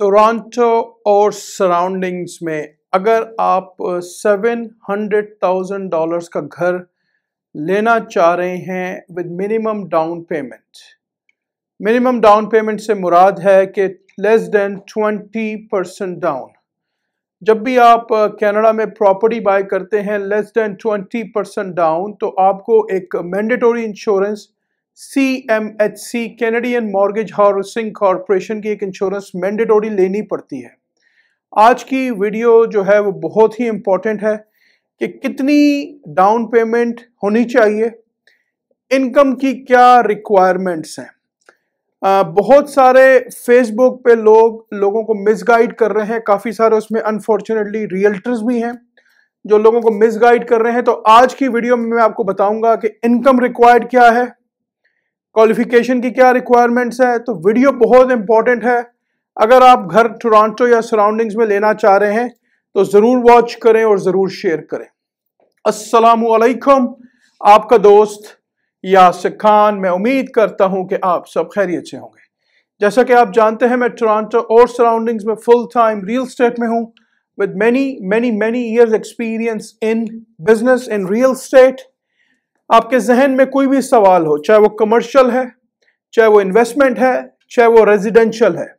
Toronto और surroundings में अगर आप $700,000 का घर लेना चाह रहे हैं विद मिनिमम डाउन पेमेंट से मुराद है कि लेस देन 20% डाउन। जब भी आप कनाडा में प्रॉपर्टी बाय करते हैं लेस देन 20% डाउन, तो आपको एक mandatory insurance CMHC Canadian mortgage housing corporation की एक इंश्योरेंस मैंडेटरी लेनी पड़ती है। आज की वीडियो जो है वो बहुत ही इम्पोर्टेंट है कि कितनी डाउन पेमेंट होनी चाहिए, इनकम की क्या रिक्वायरमेंट्स हैं। बहुत सारे फेसबुक पे लोगों को मिसगाइड कर रहे हैं, काफ़ी सारे उसमें अनफॉर्चुनेटली रियल्टर्स भी हैं जो लोगों को मिसगाइड कर रहे हैं। तो आज की वीडियो में मैं आपको बताऊंगा कि इनकम रिक्वायर्ड क्या है, क्वालिफिकेशन की क्या रिक्वायरमेंट्स है। तो वीडियो बहुत इंपॉर्टेंट है। अगर आप घर टोरंटो या सराउंडिंग्स में लेना चाह रहे हैं तो ज़रूर वॉच करें और ज़रूर शेयर करें। अस्सलामु अलैकुम, आपका दोस्त यासिर खान। मैं उम्मीद करता हूं कि आप सब खैरियत से होंगे। जैसा कि आप जानते हैं मैं टोरंटो और सराउंडिंग्स में फुल टाइम रियल एस्टेट में हूं with many years experience in business in real estate. आपके जहन में कोई भी सवाल हो, चाहे वो कमर्शियल है, चाहे वो इन्वेस्टमेंट है, चाहे वो रेजिडेंशियल है,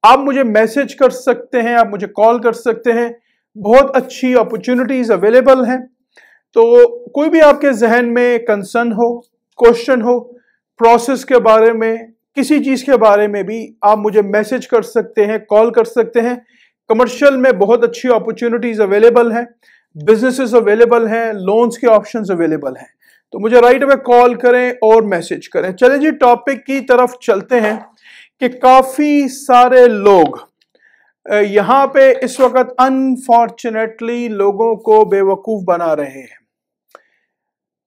आप मुझे मैसेज कर सकते हैं, आप मुझे कॉल कर सकते हैं। बहुत अच्छी अपॉर्चुनिटीज अवेलेबल हैं। तो कोई भी आपके जहन में कंसर्न हो, क्वेश्चन हो, प्रोसेस के बारे में, किसी चीज़ के बारे में भी आप मुझे मैसेज कर सकते हैं, कॉल कर सकते हैं। कमर्शियल में बहुत अच्छी अपॉर्चुनिटीज अवेलेबल हैं, बिजनेसेस अवेलेबल हैं, लोन्स के ऑप्शंस अवेलेबल हैं। तो मुझे राइट अवे कॉल करें और मैसेज करें। चलिए जी, टॉपिक की तरफ चलते हैं कि काफ़ी सारे लोग यहाँ पे इस वक्त अनफॉर्चुनेटली लोगों को बेवकूफ़ बना रहे हैं।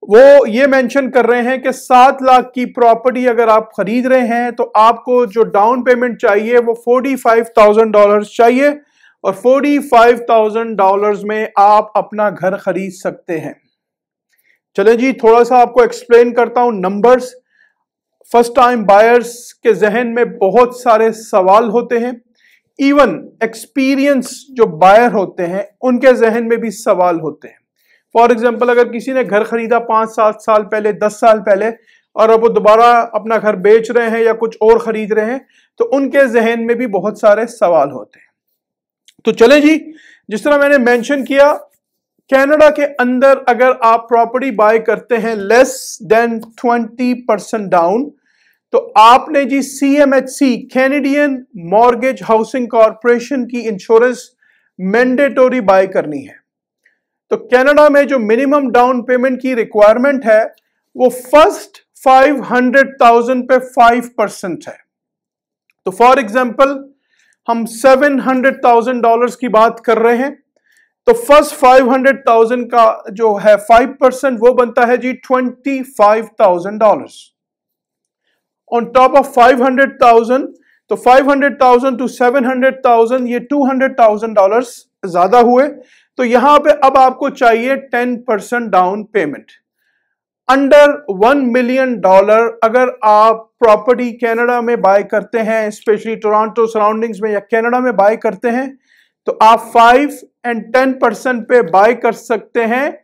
वो ये मेंशन कर रहे हैं कि 7 लाख की प्रॉपर्टी अगर आप खरीद रहे हैं तो आपको जो डाउन पेमेंट चाहिए वो $45,000 चाहिए और $45,000 में आप अपना घर खरीद सकते हैं। चले जी, थोड़ा सा आपको एक्सप्लेन करता हूं नंबर्स। फर्स्ट टाइम बायर्स के जहन में बहुत सारे सवाल होते हैं, इवन एक्सपीरियंस जो बायर होते हैं उनके जहन में भी सवाल होते हैं। फॉर एग्जाम्पल, अगर किसी ने घर खरीदा 5-7 साल पहले, 10 साल पहले, और अब वो दोबारा अपना घर बेच रहे हैं या कुछ और खरीद रहे हैं, तो उनके जहन में भी बहुत सारे सवाल होते हैं। तो चले जी, जिस तरह मैंने मेंशन किया, कनाडा के अंदर अगर आप प्रॉपर्टी बाय करते हैं लेस देन 20% डाउन, तो आपने जी CMHC Canadian mortgage housing corporation की इंश्योरेंस मैंडेटरी बाय करनी है। तो कनाडा में जो मिनिमम डाउन पेमेंट की रिक्वायरमेंट है वो फर्स्ट 500,000 पे 5% है। तो फॉर एग्जांपल हम $700,000 की बात कर रहे हैं, तो फर्स्ट 500,000 का जो है 5% वो बनता है जी $25,000 ऑन टॉप ऑफ 500,000। तो 500,000 टू 700,000, ये $200,000 ज्यादा हुए। तो यहां पे अब आपको चाहिए 10% डाउन पेमेंट। अंडर $1 मिलियन अगर आप प्रॉपर्टी कनाडा में बाय करते हैं, स्पेशली टोरंटो सराउंडिंग्स में या कनाडा में बाय करते हैं, तो आप 5 और 10% पे बाय कर सकते हैं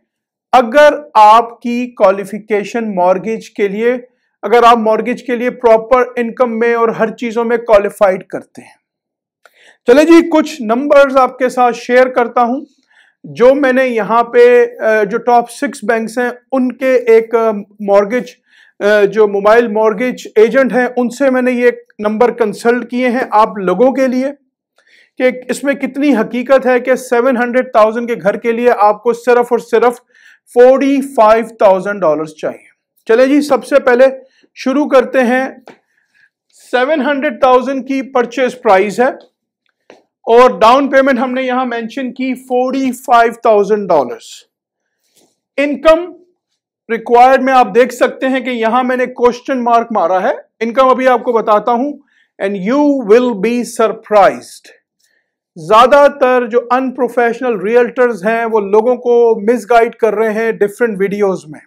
अगर आपकी क्वालिफिकेशन मॉर्गेज के लिए, अगर आप मॉर्गेज के लिए प्रॉपर इनकम में और हर चीजों में क्वालिफाइड करते हैं। चले जी, कुछ नंबर्स आपके साथ शेयर करता हूं जो मैंने यहाँ पे जो टॉप 6 बैंक्स हैं उनके एक मॉर्गेज जो मोबाइल मॉर्गेज एजेंट हैं उनसे मैंने ये नंबर कंसल्ट किए हैं आप लोगों के लिए कि इसमें कितनी हकीकत है कि 700,000 के घर के लिए आपको सिर्फ और सिर्फ $45,000 चाहिए। चले जी, सबसे पहले शुरू करते हैं। 700,000 की परचेज प्राइस है और डाउन पेमेंट हमने यहां मेंशन की $45,000। इनकम रिक्वायर्ड में आप देख सकते हैं कि यहां मैंने क्वेश्चन मार्क मारा है। इनकम अभी आपको बताता हूं and you will be surprised. ज्यादातर जो अनप्रोफेशनल रियल्टर्स हैं वो लोगों को मिसगाइड कर रहे हैं डिफरेंट वीडियोस में।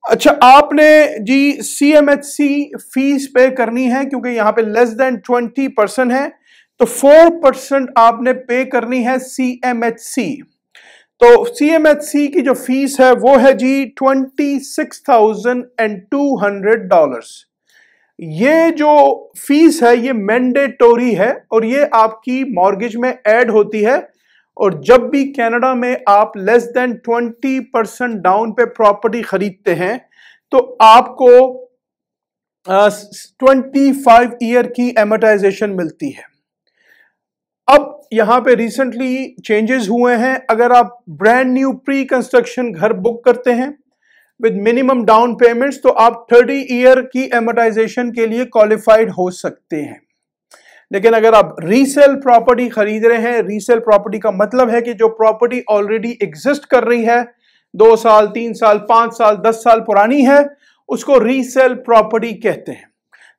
अच्छा, आपने जी CMHC फीस पे करनी है क्योंकि यहाँ पे लेस देन 20% है, तो 4% आपने पे करनी है CMHC। तो CMHC की जो फीस है वो है जी $26,200। ये जो फीस है ये मैंडेटोरी है और ये आपकी मॉर्गेज में ऐड होती है। और जब भी कनाडा में आप लेस देन 20% डाउन पे प्रॉपर्टी खरीदते हैं तो आपको 25 ईयर की एमोर्टाइजेशन मिलती है। अब यहां पे रिसेंटली चेंजेस हुए हैं। अगर आप ब्रांड न्यू प्री कंस्ट्रक्शन घर बुक करते हैं विद मिनिमम डाउन पेमेंट्स तो आप 30 ईयर की एमोर्टाइजेशन के लिए क्वालिफाइड हो सकते हैं। लेकिन अगर आप रीसेल प्रॉपर्टी खरीद रहे हैं, रीसेल प्रॉपर्टी का मतलब है कि जो प्रॉपर्टी ऑलरेडी एग्जिस्ट कर रही है, 2 साल 3 साल 5 साल 10 साल पुरानी है, उसको रीसेल प्रॉपर्टी कहते हैं।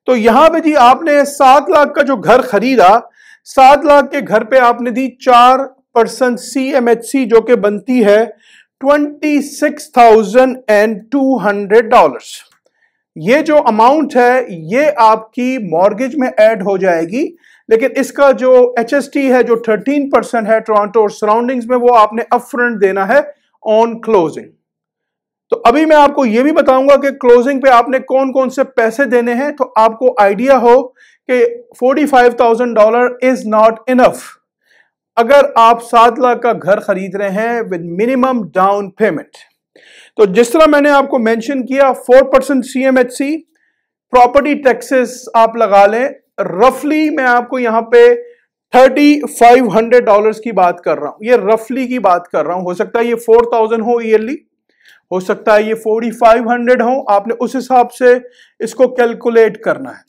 तो यहां पे जी आपने 7 लाख का जो घर खरीदा, 7 लाख के घर पे आपने दी 4% CMHC जो कि बनती है $26,200। ये जो अमाउंट है ये आपकी मॉर्गेज में ऐड हो जाएगी, लेकिन इसका जो HST है जो 13% है टोरंटो और सराउंडिंग्स में, वो आपने अपफ्रंट देना है ऑन क्लोजिंग। तो अभी मैं आपको ये भी बताऊंगा कि क्लोजिंग पे आपने कौन कौन से पैसे देने हैं, तो आपको आइडिया हो कि $45,000 इज नॉट इनफ अगर आप 7 लाख का घर खरीद रहे हैं विद मिनिमम डाउन पेमेंट। तो जिस तरह मैंने आपको मेंशन किया, 4% CMHC, प्रॉपर्टी टैक्सेस आप लगा लें, रफली मैं आपको यहां पे $3,500 की बात कर रहा हूं। ये रफली की बात कर रहा हूं, हो सकता है ये 4,000 हो ईयरली, हो सकता है ये 4,500 हो, आपने उस हिसाब से इसको कैलकुलेट करना है।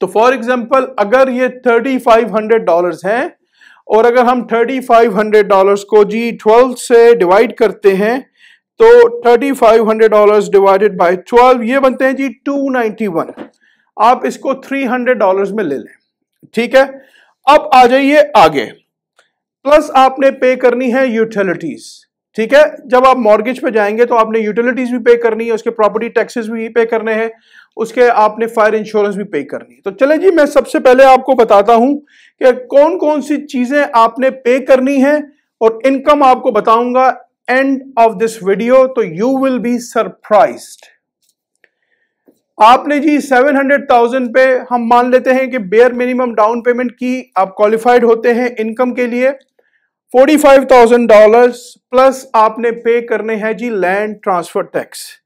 तो फॉर एग्जांपल अगर ये $3,500 हैं और अगर हम $3,500 को जी 12 से डिवाइड करते हैं तो $3,500 डिवाइडेड बाय 12 ये बनते हैं जी 291। आप इसको $300 में ले लें, ठीक है। अब आ जाइए आगे, प्लस आपने पे करनी है यूटिलिटीज, ठीक है। जब आप मॉर्गेज पे जाएंगे तो आपने यूटिलिटीज भी पे करनी है, उसके प्रॉपर्टी टैक्सेस भी पे करने हैं, उसके आपने फायर इंश्योरेंस भी पे करनी है। तो चले जी मैं सबसे पहले आपको बताता हूं कि कौन कौन सी चीजें आपने पे करनी है और इनकम आपको बताऊंगा एंड ऑफ दिस वीडियो, तो यू विल बी सरप्राइज्ड। आपने जी 700,000 पे हम मान लेते हैं कि बेयर मिनिमम डाउन पेमेंट की आप क्वालिफाइड होते हैं इनकम के लिए। $45,000 प्लस आपने पे करने हैं जी land transfer tax.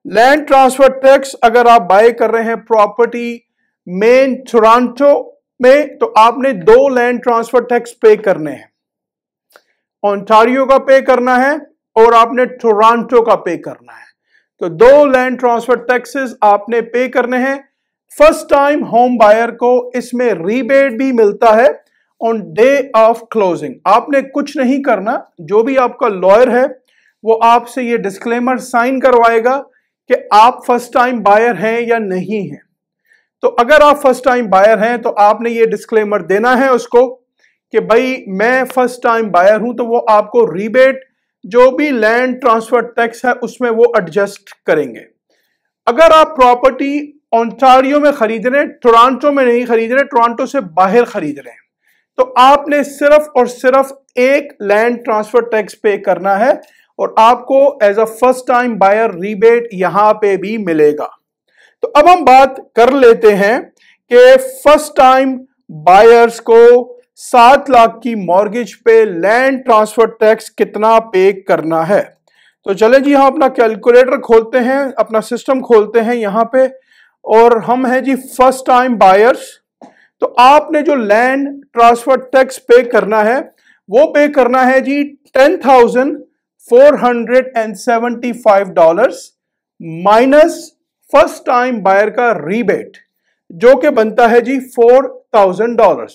Land transfer tax अगर आप बाय कर रहे हैं प्रॉपर्टी मेन टोरंटो में तो आपने 2 लैंड ट्रांसफर टैक्स पे करने हैं। ओंटारियो का पे करना है और आपने टोरंटो का पे करना है। तो 2 लैंड ट्रांसफर टैक्सेस आपने पे करने हैं। फर्स्ट टाइम होम बायर को इसमें रीबेट भी मिलता है ऑन डे ऑफ क्लोजिंग। आपने कुछ नहीं करना, जो भी आपका लॉयर है वो आपसे ये डिस्क्लेमर साइन करवाएगा कि आप फर्स्ट टाइम बायर हैं या नहीं हैं। तो अगर आप फर्स्ट टाइम बायर हैं तो आपने ये डिस्क्लेमर देना है उसको कि भाई मैं फर्स्ट टाइम बायर हूं, तो वो आपको रीबेट जो भी लैंड ट्रांसफर टैक्स है उसमें वो एडजस्ट करेंगे। अगर आप प्रॉपर्टी ओंटारियो में खरीद रहे हैं, टोरंटो में नहीं खरीद रहे, टोरंटो से बाहर खरीद रहे हैं, तो आपने सिर्फ और सिर्फ 1 लैंड ट्रांसफर टैक्स पे करना है और आपको as a first time buyer rebate यहां पे भी मिलेगा। तो अब हम बात कर लेते हैं कि फर्स्ट टाइम बायर्स को 7 लाख की मॉर्गेज पे लैंड ट्रांसफर टैक्स कितना पे करना है। तो चले जी हम अपना कैलकुलेटर खोलते हैं, अपना सिस्टम खोलते हैं यहां पे, और हम हैं जी फर्स्ट टाइम बायर्स। तो आपने जो लैंड ट्रांसफर टैक्स पे करना है वो पे करना है जी $10,475 माइनस फर्स्ट टाइम बायर का रीबेट जो कि बनता है जी $4,000।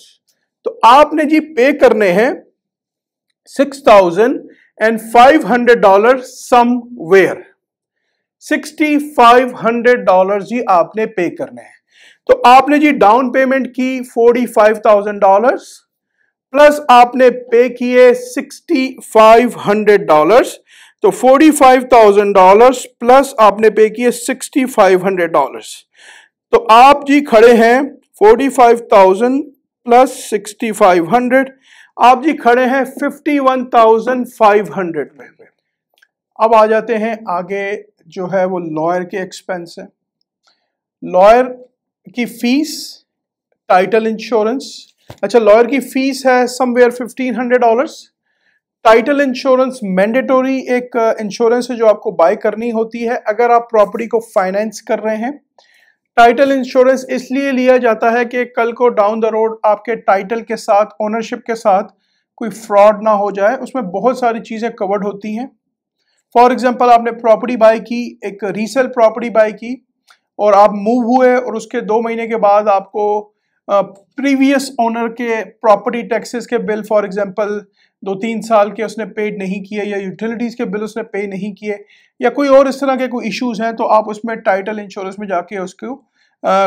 तो आपने जी पे करने हैं $6,500 समवेयर। $6,500 जी आपने पे करने हैं। तो आपने जी डाउन पेमेंट की $45,000 प्लस आपने पे किए $6,500। तो $45,000 प्लस आपने पे किए $6,500। तो आप जी खड़े हैं 45,000 प्लस 6,500, आप जी खड़े हैं 51,500 पे। अब आ जाते हैं आगे, जो है वो लॉयर के एक्सपेंस है। लॉयर की फीस, टाइटल इंश्योरेंस। अच्छा, लॉयर की फीस है समवेयर $1,500। टाइटल इंश्योरेंस मैंडेटरी एक इंश्योरेंस है जो आपको बाय करनी होती है अगर आप प्रॉपर्टी को फाइनेंस कर रहे हैं। टाइटल इंश्योरेंस इसलिए लिया जाता है कि कल को डाउन द रोड आपके टाइटल के साथ, ओनरशिप के साथ कोई फ्रॉड ना हो जाए। उसमें बहुत सारी चीज़ें कवर्ड होती हैं। फॉर एग्जांपल, आपने प्रॉपर्टी बाय की, एक रीसेल प्रॉपर्टी बाय की, और आप मूव हुए और उसके 2 महीने के बाद आपको प्रीवियस ओनर के प्रॉपर्टी टैक्सेस के बिल, फॉर एग्जांपल 2-3 साल के उसने पेड नहीं किए, या यूटिलिटीज़ के बिल उसने पे नहीं किए, या कोई और इस तरह के कोई इश्यूज़ हैं, तो आप उसमें टाइटल इंश्योरेंस में जाके उसको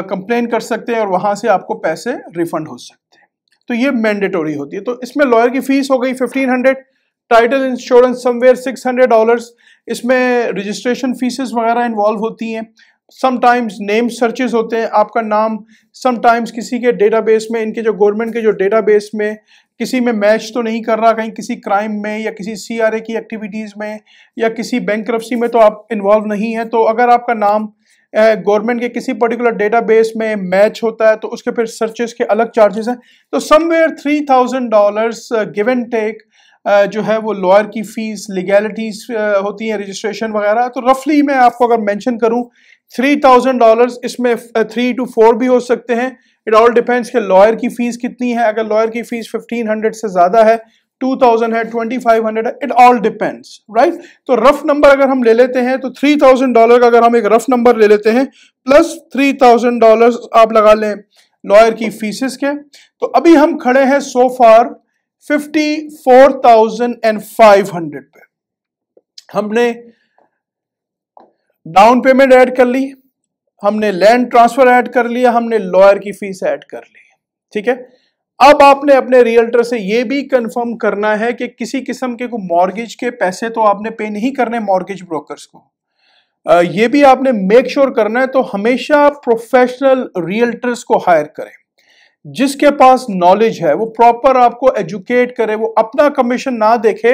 कंप्लेन कर सकते हैं और वहाँ से आपको पैसे रिफंड हो सकते हैं। तो ये मैंडेटरी होती है। तो इसमें लॉयर की फ़ीस हो गई 1500, टाइटल इंश्योरेंस समवेयर $600। इसमें रजिस्ट्रेशन फीसेस वगैरह इन्वॉल्व होती हैं। समटाइम्स नेम सर्चेस होते हैं, आपका नाम समटाइम्स किसी के डेटाबेस में, इनके जो गवर्नमेंट के जो डेटाबेस में किसी में मैच तो नहीं कर रहा, कहीं किसी क्राइम में या किसी CRA की एक्टिविटीज़ में या किसी बैंक्रप्सी में तो आप इन्वॉल्व नहीं है। तो अगर आपका नाम गवर्नमेंट के किसी पर्टिकुलर डेटाबेस में मैच होता है तो उसके फिर सर्चेस के अलग चार्जेस हैं। तो समवेयर $3,000 गिव एंड टेक जो है वो लॉयर की फीस, लीगैलिटीज होती हैं, रजिस्ट्रेशन वगैरह। तो रफली मैं आपको अगर मेंशन करूं $3,000, इसमें 3 to 4 भी हो सकते हैं। इट ऑल डिपेंड्स कि लॉयर की फीस कितनी है। अगर लॉयर की फीस 1500 से ज़्यादा है, 2000 है, 2500 है, इट ऑल डिपेंड्स, राइट। तो रफ नंबर अगर हम ले लेते हैं तो $3,000 का अगर हम एक रफ नंबर ले लेते हैं, प्लस $3,000 आप लगा लें लॉयर की फीसेस के, तो अभी हम खड़े हैं सो फार 54,500 पे। हमने डाउन पेमेंट ऐड कर ली, हमने लैंड ट्रांसफर ऐड कर लिया, हमने लॉयर की फीस ऐड कर ली, ठीक है। अब आपने अपने रियल्टर से यह भी कंफर्म करना है कि किसी किस्म के को मॉर्गेज के पैसे तो आपने पे नहीं करने मॉर्गेज ब्रोकर्स को। ये भी आपने मेक श्योर करना है। तो हमेशा प्रोफेशनल रियल्टर्स को हायर करें, जिसके पास नॉलेज है, वो प्रॉपर आपको एजुकेट करे, वो अपना कमीशन ना देखे,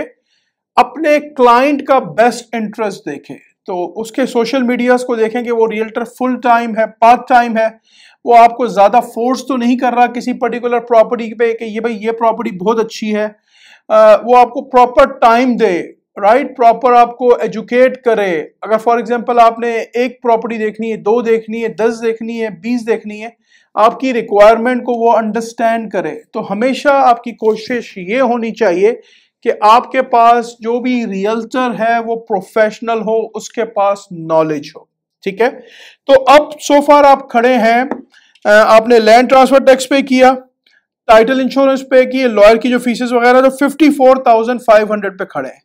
अपने क्लाइंट का बेस्ट इंटरेस्ट देखे। तो उसके सोशल मीडियाज को देखें कि वो रियल्टर फुल टाइम है, पार्ट टाइम है, वो आपको ज़्यादा फोर्स तो नहीं कर रहा किसी पर्टिकुलर प्रॉपर्टी पे कि ये भाई ये प्रॉपर्टी बहुत अच्छी है। वो आपको प्रॉपर टाइम दे, राइट, प्रॉपर आपको एजुकेट करे। अगर फॉर एग्जांपल आपने एक प्रॉपर्टी देखनी है, 2 देखनी है, 10 देखनी है, 20 देखनी है, आपकी रिक्वायरमेंट को वो अंडरस्टैंड करे। तो हमेशा आपकी कोशिश ये होनी चाहिए कि आपके पास जो भी रियल्टर है वो प्रोफेशनल हो, उसके पास नॉलेज हो, ठीक है। तो अब सो फार आप खड़े हैं, आपने लैंड ट्रांसफर टैक्स पे किया, टाइटल इंश्योरेंस पे किए, लॉयर की जो फीसेस वगैरह, तो 54,500 पे खड़े हैं।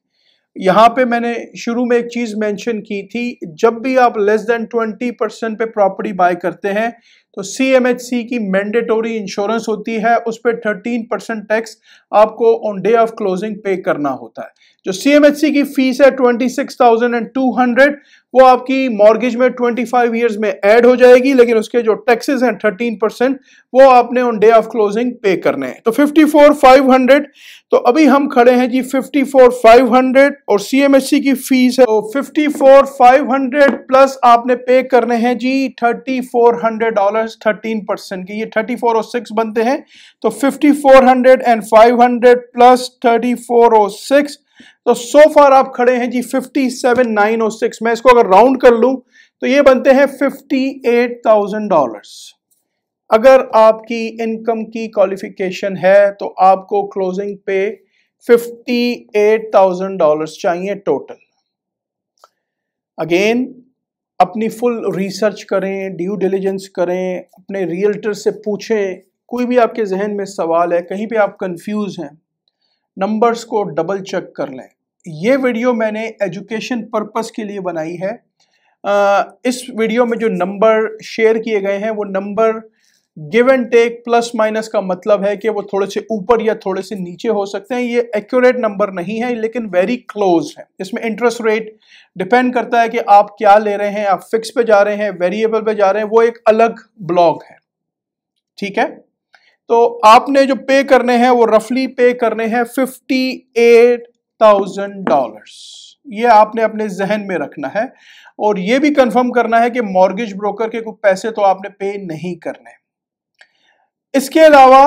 यहाँ पे मैंने शुरू में एक चीज मेंशन की थी, जब भी आप लेस देन 20% पे प्रॉपर्टी बाय करते हैं तो CMHC की मैंडेटरी इंश्योरेंस होती है, उस पर 13% टैक्स आपको ऑन डे ऑफ क्लोजिंग पे करना होता है। जो CMHC की फीस है 26,200, वो आपकी मॉर्गेज में 25 ईयर्स में ऐड हो जाएगी, लेकिन उसके जो टैक्सेस हैं 13% वो आपने ऑन डे ऑफ क्लोजिंग पे करने हैं। तो 54,500, तो अभी हम खड़े हैं जी 54,500 और CMHC की फीस है तो 54,500 प्लस आपने पे करने हैं जी $3,400 13% के, ये 3406 बनते हैं। तो 5400 एंड 500 प्लस 3406, तो सो फार आप खड़े हैं जी 57,906। मैं इसको अगर राउंड कर लूं तो ये बनते हैं $58,000। अगर आपकी इनकम की क्वालिफिकेशन है तो आपको क्लोजिंग पे $58,000 चाहिए टोटल। अगेन अपनी फुल रिसर्च करें, ड्यू डिलिजेंस करें, अपने रियल्टर से पूछें, कोई भी आपके जहन में सवाल है, कहीं पे आप कंफ्यूज हैं, नंबर्स को डबल चेक कर लें। ये वीडियो मैंने एजुकेशन पर्पस के लिए बनाई है। इस वीडियो में जो नंबर शेयर किए गए हैं वो number give and take plus minus का मतलब है कि वो थोड़े से ऊपर या थोड़े से नीचे हो सकते हैं। ये एक्यूरेट नंबर नहीं है लेकिन वेरी क्लोज है। इसमें इंटरेस्ट रेट डिपेंड करता है कि आप क्या ले रहे हैं, आप फिक्स पे जा रहे हैं, वेरिएबल पे जा रहे हैं, वो एक अलग ब्लॉक है। ठीक है, तो आपने जो पे करने हैं वो रफली पे करने हैं $58,000। ये आपने अपने जहन में रखना है और ये भी कंफर्म करना है कि मॉर्गेज ब्रोकर के कुछ पैसे तो आपने पे नहीं करने। इसके अलावा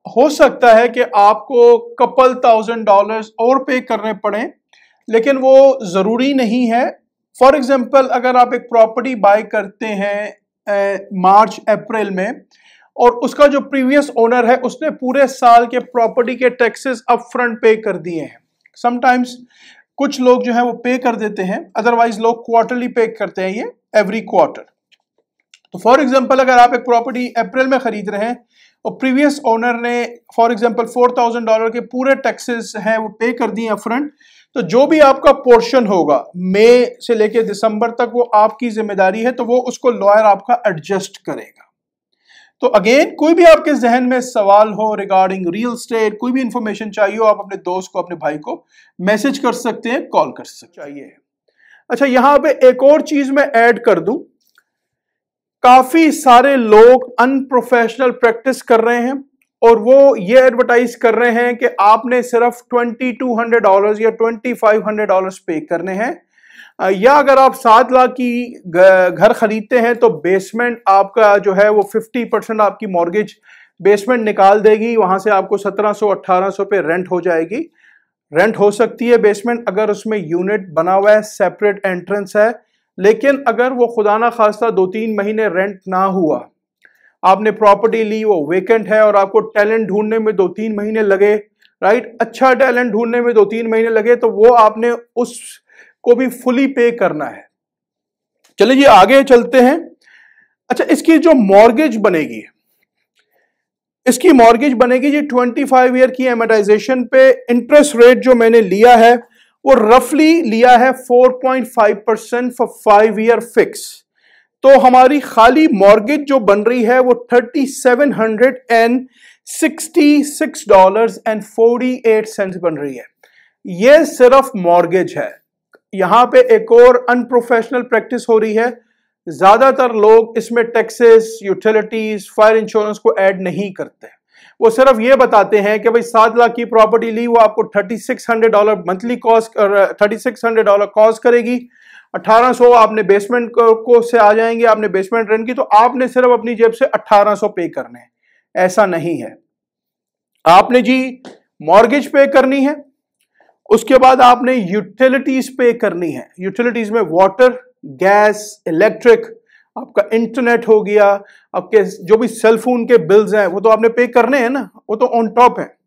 हो सकता है कि आपको कपल $1,000 और पे करने पड़े, लेकिन वो ज़रूरी नहीं है। फॉर एग्जांपल, अगर आप एक प्रॉपर्टी बाय करते हैं मार्च अप्रैल में और उसका जो प्रीवियस ओनर है उसने पूरे साल के प्रॉपर्टी के टैक्सेस अप फ्रंट पे कर दिए हैं। समटाइम्स कुछ लोग जो है वो पे कर देते हैं, अदरवाइज लोग क्वार्टरली पे करते हैं, ये एवरी क्वार्टर। तो फॉर एग्जांपल, अगर आप एक प्रॉपर्टी अप्रैल में खरीद रहे हैं और प्रीवियस ओनर ने फॉर एग्जांपल $4,000 के पूरे टैक्सेस हैं वो पे कर दिए अपफ्रंट, तो जो भी आपका पोर्शन होगा मई से लेके दिसंबर तक वो आपकी जिम्मेदारी है, तो वो उसको लॉयर आपका एडजस्ट करेगा। तो अगेन, कोई भी आपके जहन में सवाल हो रिगार्डिंग रियल एस्टेट, कोई भी इंफॉर्मेशन चाहिए हो, आप अपने दोस्त को, अपने भाई को मैसेज कर सकते हैं, कॉल कर सकते हैं। अच्छा, यहां पे एक और चीज मैं ऐड कर दूं, काफी सारे लोग अनप्रोफेशनल प्रैक्टिस कर रहे हैं और वो ये एडवर्टाइज कर रहे हैं कि आपने सिर्फ $2,200 या $2,500 पे करने हैं, या अगर आप 7 लाख की घर खरीदते हैं तो बेसमेंट आपका जो है वो 50% आपकी मॉर्गेज बेसमेंट निकाल देगी, वहां से आपको 1700-1800 पे रेंट हो जाएगी। रेंट हो सकती है बेसमेंट अगर उसमें यूनिट बना हुआ है, सेपरेट एंट्रेंस है, लेकिन अगर वो खुदा ना खास्ता 2-3 महीने रेंट ना हुआ, आपने प्रॉपर्टी ली, वो वेकेंट है और आपको टैलेंट ढूंढने में 2-3 महीने लगे, राइट, अच्छा टैलेंट ढूंढने में 2-3 महीने लगे, तो वो आपने उसको भी फुली पे करना है। चलिए जी आगे चलते हैं। अच्छा, इसकी जो मॉर्गेज बनेगी, इसकी मॉर्गेज बनेगी जी 25 ईयर की एमोर्टाइजेशन पे। इंटरेस्ट रेट जो मैंने लिया है वो रफली लिया है 4.5% फॉर 5 ईयर फिक्स। तो हमारी खाली मॉर्गेज जो बन रही है वो $3,766.48 बन रही है। ये सिर्फ मॉर्गेज है। यहां पे एक और अनप्रोफेशनल प्रैक्टिस हो रही है। ज्यादातर लोग इसमें टैक्सेस, यूटिलिटीज, फायर इंश्योरेंस को ऐड नहीं करते। वो सिर्फ ये बताते हैं कि भाई 7 लाख की प्रॉपर्टी ली, वो आपको $3,600 मंथली कॉस्ट, $3,600 कॉस्ट करेगी, 1800 आपने बेसमेंट को से आ जाएंगे, आपने बेसमेंट रेंट की, तो आपने सिर्फ अपनी जेब से 1800 पे करने हैं। ऐसा नहीं है। आपने जी मॉर्गेज पे करनी है, उसके बाद आपने यूटिलिटीज पे करनी है। यूटिलिटीज में वाटर, गैस, इलेक्ट्रिक, आपका इंटरनेट हो गया, आपके जो भी सेल फोन के बिल्स हैं वो तो आपने पे करने हैं ना, वो तो ऑन टॉप है।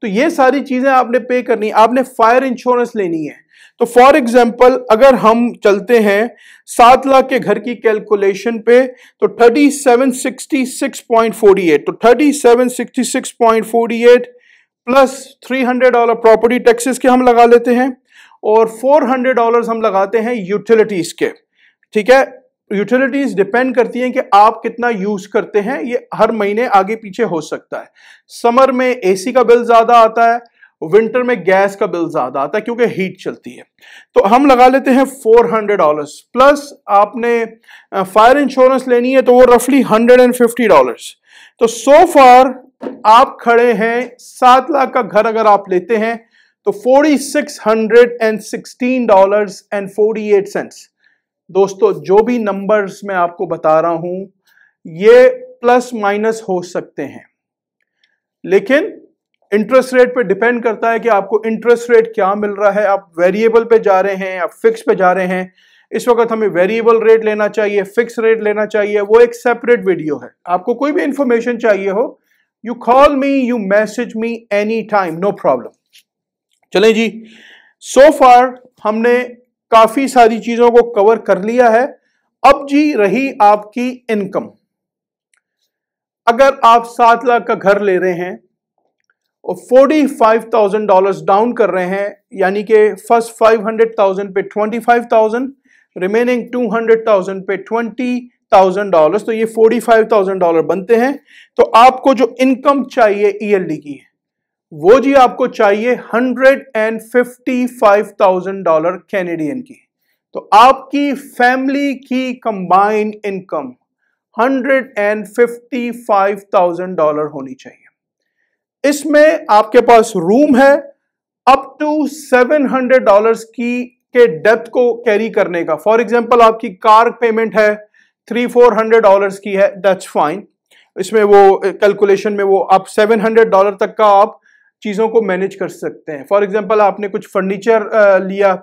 तो ये सारी चीजें आपने पे करनी है। आपने फायर इंश्योरेंस लेनी है। तो फॉर एग्जांपल, अगर हम चलते हैं 7 लाख के घर की कैलकुलेशन पे, तो 3766.48, तो 3766.48 प्लस $300 प्रॉपर्टी टैक्सेस के हम लगा लेते हैं और $400 हम लगाते हैं यूटिलिटीज के। ठीक है, यूटिलिटीज डिपेंड करती हैं कि आप कितना यूज करते हैं, ये हर महीने आगे पीछे हो सकता है। समर में एसी का बिल ज्यादा आता है, विंटर में गैस का बिल ज्यादा आता है क्योंकि हीट चलती है। तो हम लगा लेते हैं $400 प्लस आपने फायर इंश्योरेंस लेनी है तो वो रफली $150। तो सो फार आप खड़े हैं 7 लाख का घर अगर आप लेते हैं तो $4,616.48। दोस्तों, जो भी नंबर्स मैं आपको बता रहा हूं ये प्लस माइनस हो सकते हैं, लेकिन इंटरेस्ट रेट पे डिपेंड करता है कि आपको इंटरेस्ट रेट क्या मिल रहा है। आप वेरिएबल पे जा रहे हैं, आप फिक्स पे जा रहे हैं। इस वक्त हमें वेरिएबल रेट लेना चाहिए, फिक्स रेट लेना चाहिए, वो एक सेपरेट वीडियो है। आपको कोई भी इंफॉर्मेशन चाहिए हो, you call me, you message me any time, no problem. चलें जी, सो फार हमने काफी सारी चीजों को कवर कर लिया है। अब जी रही आपकी इनकम। अगर आप 7 लाख का घर ले रहे हैं और $45,000 डाउन कर रहे हैं, यानी कि फर्स्ट 500,000 पे 25,000, रिमेनिंग 200,000 पे $100,000, तो ये $45,000 बनते हैं। तो आपको जो इनकम चाहिए ईयरली की, वो जी आपको चाहिए $155,000 कैनेडियन की। तो आपकी फैमिली की कंबाइंड इनकम $155,000 होनी चाहिए। इसमें आपके पास रूम है अप टू $700 की के डेप्थ को कैरी करने का। फॉर एग्जांपल आपकी कार पेमेंट है $300-400 की है, दैट्स फाइन। इसमें वो कैलकुलेशन में वो आप $700 तक का आप चीज़ों को मैनेज कर सकते हैं। फॉर एग्जांपल आपने कुछ फर्नीचर लिया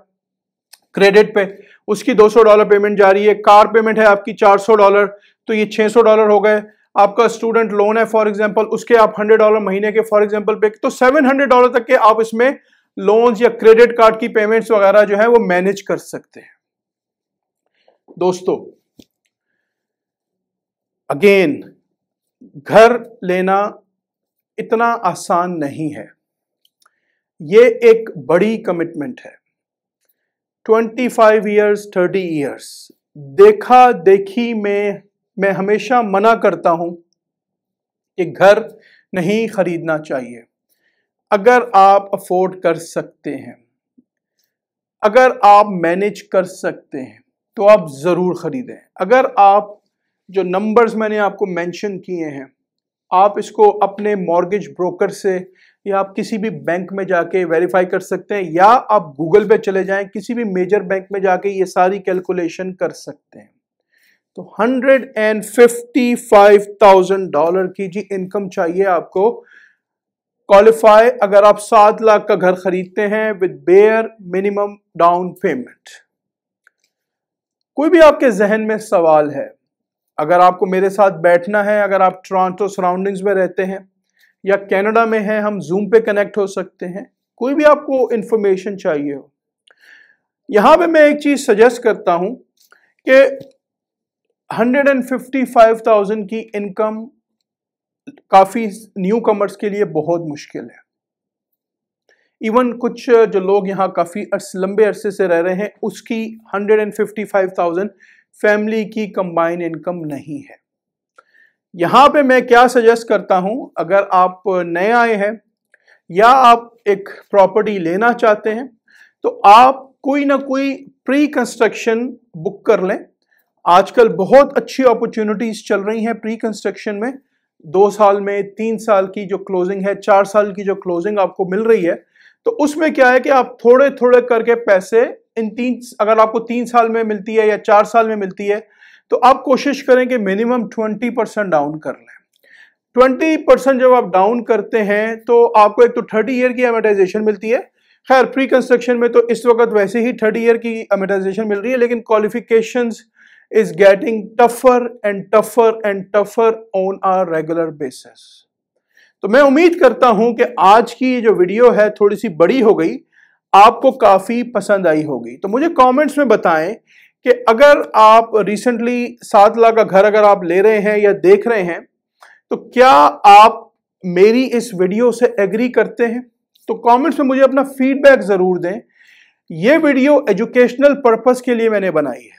क्रेडिट पे, उसकी $200 पेमेंट जा रही है, कार पेमेंट है आपकी $400, तो ये $600 हो गए। आपका स्टूडेंट लोन है फॉर एग्जांपल, उसके आप $100 महीने के फॉर एग्जांपल पे, तो $700 तक के आप इसमें लोन्स या क्रेडिट कार्ड की पेमेंट्स वगैरह जो है वो मैनेज कर सकते हैं। दोस्तों अगेन, घर लेना इतना आसान नहीं है, ये एक बड़ी कमिटमेंट है। 25 ईयर्स 30 ईयर्स देखा देखी में मैं हमेशा मना करता हूं कि घर नहीं खरीदना चाहिए। अगर आप अफोर्ड कर सकते हैं, अगर आप मैनेज कर सकते हैं, तो आप ज़रूर खरीदें। अगर आप जो नंबर्स मैंने आपको मेंशन किए हैं, आप इसको अपने मॉर्गेज ब्रोकर से या आप किसी भी बैंक में जाके वेरीफाई कर सकते हैं, या आप गूगल पे चले जाएं, किसी भी मेजर बैंक में जाके ये सारी कैलकुलेशन कर सकते हैं। तो $155,000 की जी इनकम चाहिए आपको क्वालिफाई, अगर आप 7 लाख का घर खरीदते हैं with bare minimum down payment. कोई भी आपके जहन में सवाल है, अगर आपको मेरे साथ बैठना है, अगर आप टोरंटो सराउंडिंग्स में रहते हैं या कनाडा में हैं, हम जूम पे कनेक्ट हो सकते हैं। कोई भी आपको इंफॉर्मेशन चाहिए हो, यहां पे मैं एक चीज सजेस्ट करता हूं कि 155,000 की इनकम काफी न्यू कमर्स के लिए बहुत मुश्किल है। इवन कुछ जो लोग यहाँ काफी लंबे अरसे से रह रहे हैं, उसकी 155,000 फैमिली की कंबाइन इनकम नहीं है। यहां पे मैं क्या सजेस्ट करता हूं, अगर आप नए आए हैं या आप एक प्रॉपर्टी लेना चाहते हैं, तो आप कोई ना कोई प्री कंस्ट्रक्शन बुक कर लें। आजकल बहुत अच्छी अपॉर्चुनिटीज चल रही हैं प्री कंस्ट्रक्शन में। 2 साल में 3 साल की जो क्लोजिंग है, 4 साल की जो क्लोजिंग आपको मिल रही है, तो उसमें क्या है कि आप थोड़े थोड़े करके पैसे अगर आपको 3 साल में मिलती है या 4 साल में मिलती है, तो आप कोशिश करें कि मिनिमम 20% डाउन कर लें। 20% जब आप डाउन करते हैं तो आपको एक तो 30 ईयर की अमोर्टाइजेशन मिलती है। खैर प्री कंस्ट्रक्शन में तो इस वक्त वैसे ही 30 ईयर की अमोर्टाइजेशन मिल रही है, लेकिन qualifications is getting tougher and tougher and tougher on a regular basis। तो मैं उम्मीद करता हूं कि आज की जो वीडियो है थोड़ी सी बड़ी हो गई, आपको काफी पसंद आई होगी। तो मुझे कमेंट्स में बताएं कि अगर आप रिसेंटली 7 लाख का घर अगर आप ले रहे हैं या देख रहे हैं, तो क्या आप मेरी इस वीडियो से एग्री करते हैं? तो कमेंट्स में मुझे अपना फीडबैक जरूर दें। ये वीडियो एजुकेशनल पर्पस के लिए मैंने बनाई है।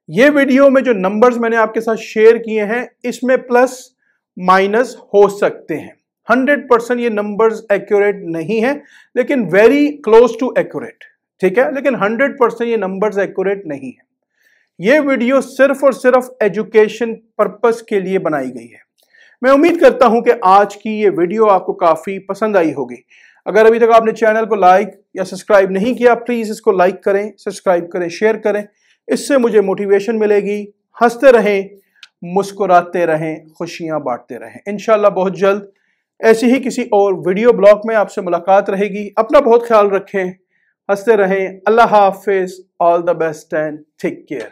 ये वीडियो में जो नंबर्स मैंने आपके साथ शेयर किए हैं, इसमें प्लस माइनस हो सकते हैं। 100% ये नंबर्स एक्यूरेट नहीं है, लेकिन वेरी क्लोज टू एक्यूरेट, ठीक है, लेकिन 100% ये नंबर्स एक्यूरेट नहीं है। ये वीडियो सिर्फ और सिर्फ एजुकेशन पर्पस के लिए बनाई गई है। मैं उम्मीद करता हूं कि आज की ये वीडियो आपको काफी पसंद आई होगी। अगर अभी तक आपने चैनल को लाइक या सब्सक्राइब नहीं किया, प्लीज इसको लाइक करें, सब्सक्राइब करें, शेयर करें। इससे मुझे मोटिवेशन मिलेगी। हंसते रहें, मुस्कुराते रहें, खुशियां बांटते रहें। इंशाल्लाह बहुत जल्द ऐसी ही किसी और वीडियो ब्लॉग में आपसे मुलाकात रहेगी। अपना बहुत ख्याल रखें, हंसते रहें। अल्लाह हाफिज, all the best and take care.